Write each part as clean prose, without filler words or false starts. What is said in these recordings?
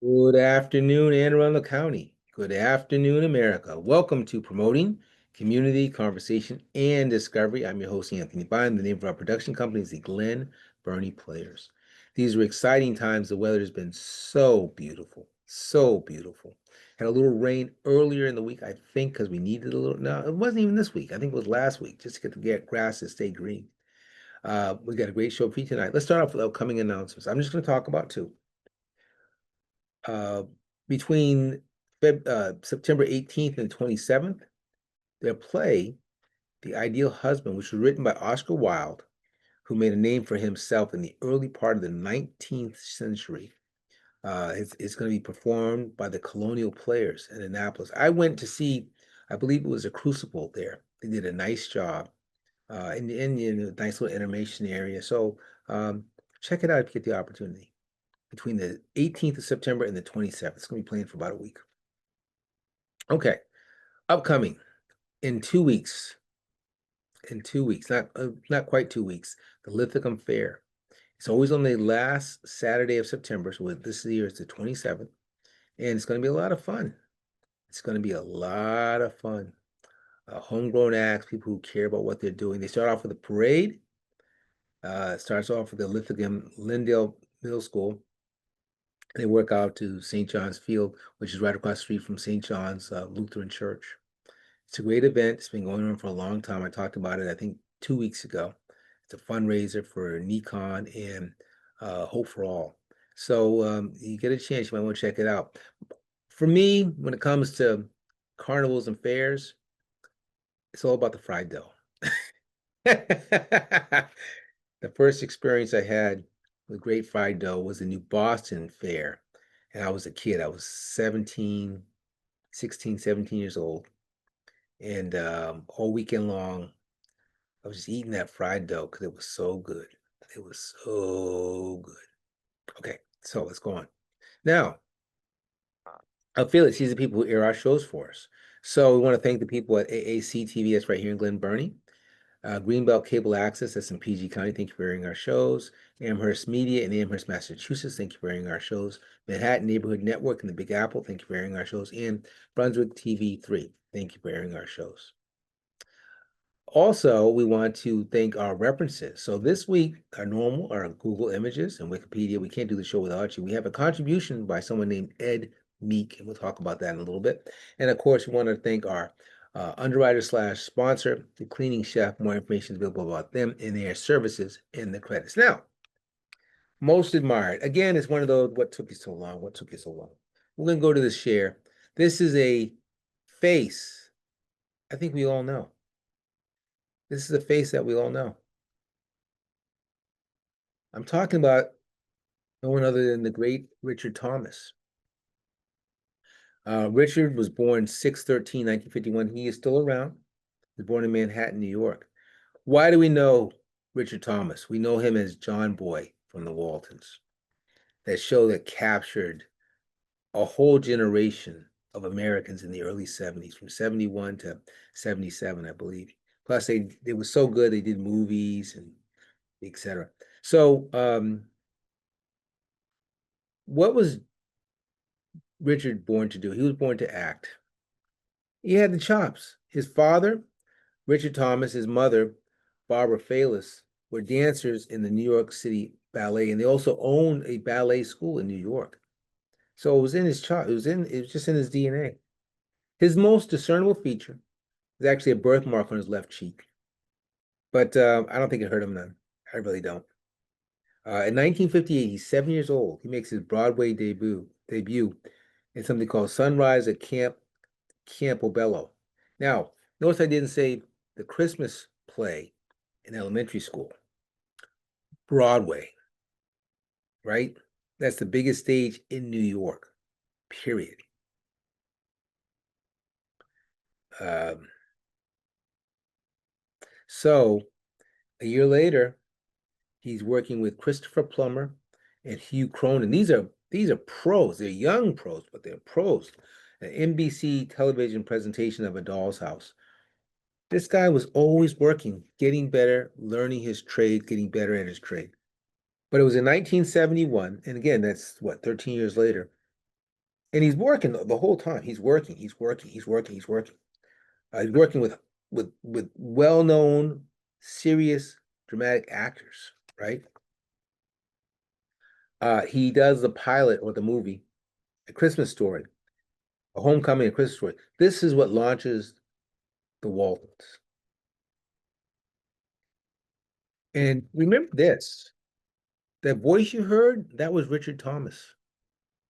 Good afternoon, Anne Arundel County. Good afternoon, America. Welcome to Promoting Community Conversation and Discovery. I'm your host, Anthony Bynum. The name of our production company is the Glen Burnie Players. These are exciting times. The weather has been so beautiful, so beautiful. Had a little rain earlier in the week, I think, because we needed a little. No, it wasn't even this week. I think it was last week, just to get grass to stay green. We got a great show for you tonight. Let's start off with upcoming announcements. I'm just going to talk about two. Uh, between September 18th and 27th, their play, The Ideal Husband, which was written by Oscar Wilde, who made a name for himself in the early part of the 19th century. It's going to be performed by the Colonial Players in Annapolis. I went to see, I believe it was a Crucible there. They did a nice job in a nice little intermission area. So check it out if you get the opportunity between the 18th of September and the 27th. It's going to be playing for about a week. Okay, upcoming in 2 weeks. In 2 weeks, not quite 2 weeks, the Lithicum Fair. It's always on the last Saturday of September. So this year is the 27th, and it's going to be a lot of fun. It's going to be a lot of fun. Homegrown acts, people who care about what they're doing. They start off with a parade. It starts off with the Lithicum Lindale Middle School. They work out to St. John's Field, which is right across the street from St. John's Lutheran Church. It's a great event. It's been going on for a long time. I talked about it, I think, 2 weeks ago. It's a fundraiser for Nikon and Hope for All. So you get a chance, you might want to check it out. For me, when it comes to carnivals and fairs, it's all about the fried dough. The first experience I had with great fried dough was the New Boston Fair. And I was a kid. I was 17, 16, 17 years old. And all weekend long, I was just eating that fried dough because it was so good. It was so good. Okay, so let's go on. Now, Felix, these are the people who air our shows for us. So we want to thank the people at AAC TV, that's right here in Glen Burnie. Greenbelt Cable Access, that's in PG County. Thank you for airing our shows. Amherst Media in Amherst, Massachusetts. Thank you for airing our shows. Manhattan Neighborhood Network in the Big Apple. Thank you for airing our shows. And Brunswick TV3. Thank you for airing our shows. Also, we want to thank our references. So this week, our normal are Google Images and Wikipedia. We can't do the show without you. We have a contribution by someone named Ed Meek, and we'll talk about that in a little bit. And of course, we want to thank our underwriter slash sponsor, the Cleaning Chef. More information is available about them and their services in the credits. Now, most admired. Again, it's one of those, what took you so long? What took you so long? We're going to go to the share. This is a face I think we all know. This is a face that we all know. I'm talking about no one other than the great Richard Thomas. Richard was born 6/13, 1951. He is still around. He was born in Manhattan, New York. Why do we know Richard Thomas? We know him as John Boy from the Waltons. That show that captured a whole generation of Americans in the early 70s, from 71 to 77, I believe. Plus, they were so good, they did movies and etc. So, what was Richard born to do? He was born to act. He had the chops. His father, Richard Thomas, his mother, Barbara Faylis, were dancers in the New York City Ballet, and they also owned a ballet school in New York. So it was in his chop. It was just in his DNA. His most discernible feature is actually a birthmark on his left cheek, but I don't think it hurt him none. I really don't. In 1958, he's 7 years old. He makes his Broadway debut in something called Sunrise at Camp Campobello. Now, notice I didn't say the Christmas play in elementary school. Broadway, right? That's the biggest stage in New York, period. So a year later, he's working with Christopher Plummer and Hugh Cronin. These are pros. They're young pros, but they're pros. An NBC television presentation of A Doll's House. This guy was always working, getting better, learning his trade, getting better at his trade. But it was in 1971, and again, that's what, 13 years later, And he's working the whole time. He's working, he's working, he's working, he's working. He's working with well-known, serious, dramatic actors, right? He does the pilot or the movie, A Christmas Story, A Homecoming, A Christmas Story. This is what launches the Waltons. And remember this, that voice you heard, that was Richard Thomas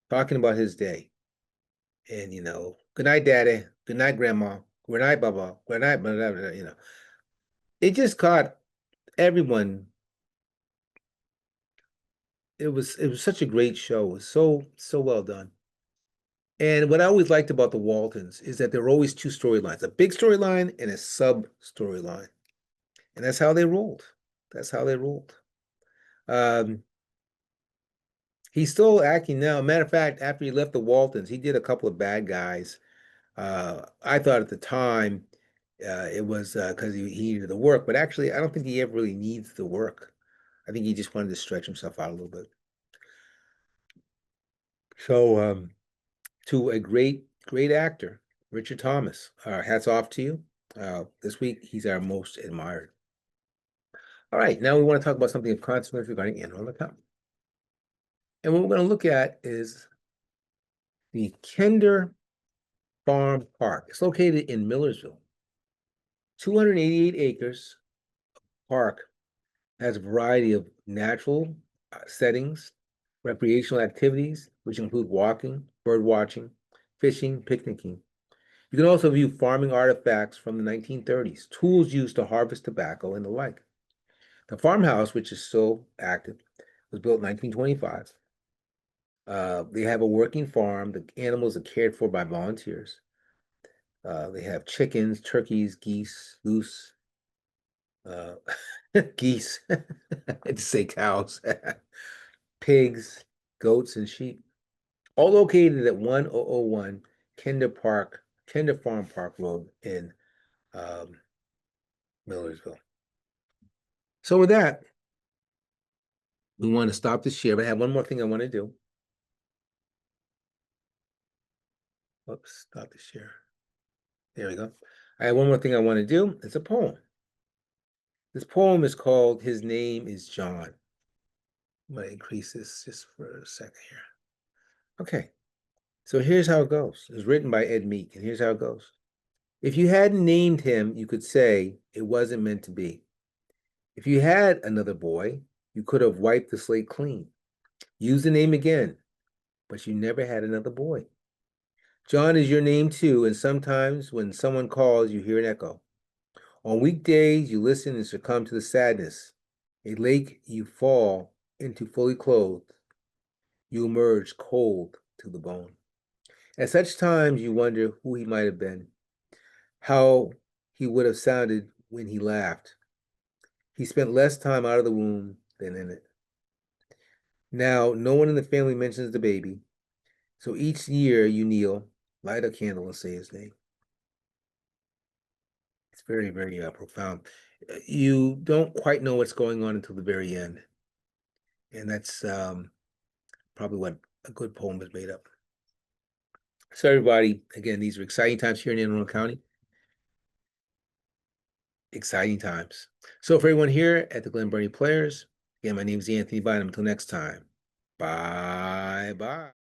talking about his day. And, good night, Daddy. Good night, Grandma. Good night, Baba. Good night, blah, blah, blah, It just caught everyone. It was such a great show. It was so well done. And what I always liked about the Waltons is that there were always two storylines, a big storyline and a sub storyline. And that's how they rolled. That's how they rolled. Um, he's still acting now. Matter of fact, after he left the Waltons, he did a couple of bad guys. I thought at the time it was because he needed the work, but actually, I don't think he ever really needs the work. I think he just wanted to stretch himself out a little bit. So, to a great actor, Richard Thomas, hats off to you. This week, he's our most admired. All right, now we want to talk about something of consequence regarding Anne Arundel County. And what we're going to look at is the Kinder Farm Park. It's located in Millersville. 288 acres park has a variety of natural settings, recreational activities, which include walking, bird watching, fishing, picnicking. You can also view farming artifacts from the 1930s, tools used to harvest tobacco and the like. The farmhouse, which is still active, was built in 1925. They have a working farm. The animals are cared for by volunteers. They have chickens, turkeys, geese, goose, uh, geese, I'd say cows, pigs, goats, and sheep, all located at 1001 Kinder Farm Park Road in um, Millersville. So with that, we want to stop the share, but I have one more thing I want to do. Oops, stop the share. There we go. I have one more thing I want to do. It's a poem. This poem is called His Name is John. I'm going to increase this just for a second here. Okay, so here's how it goes. It's written by Ed Meek, and here's how it goes. If you hadn't named him, you could say it wasn't meant to be. If you had another boy, you could have wiped the slate clean. Use the name again, but you never had another boy. John is your name too, and sometimes when someone calls, you hear an echo. On weekdays, you listen and succumb to the sadness. A lake you fall into fully clothed. You emerge cold to the bone. At such times, you wonder who he might have been, how he would have sounded when he laughed. He spent less time out of the womb than in it. Now, no one in the family mentions the baby, so each year you kneel, light a candle, and say his name. It's very, very profound. You don't quite know what's going on until the very end. And that's probably what a good poem is made up. So everybody, again, these are exciting times here in Anne Arundel County. Exciting times. So for everyone here at the Glen Burnie Players, again, my name is Anthony Bynum. Until next time, bye-bye.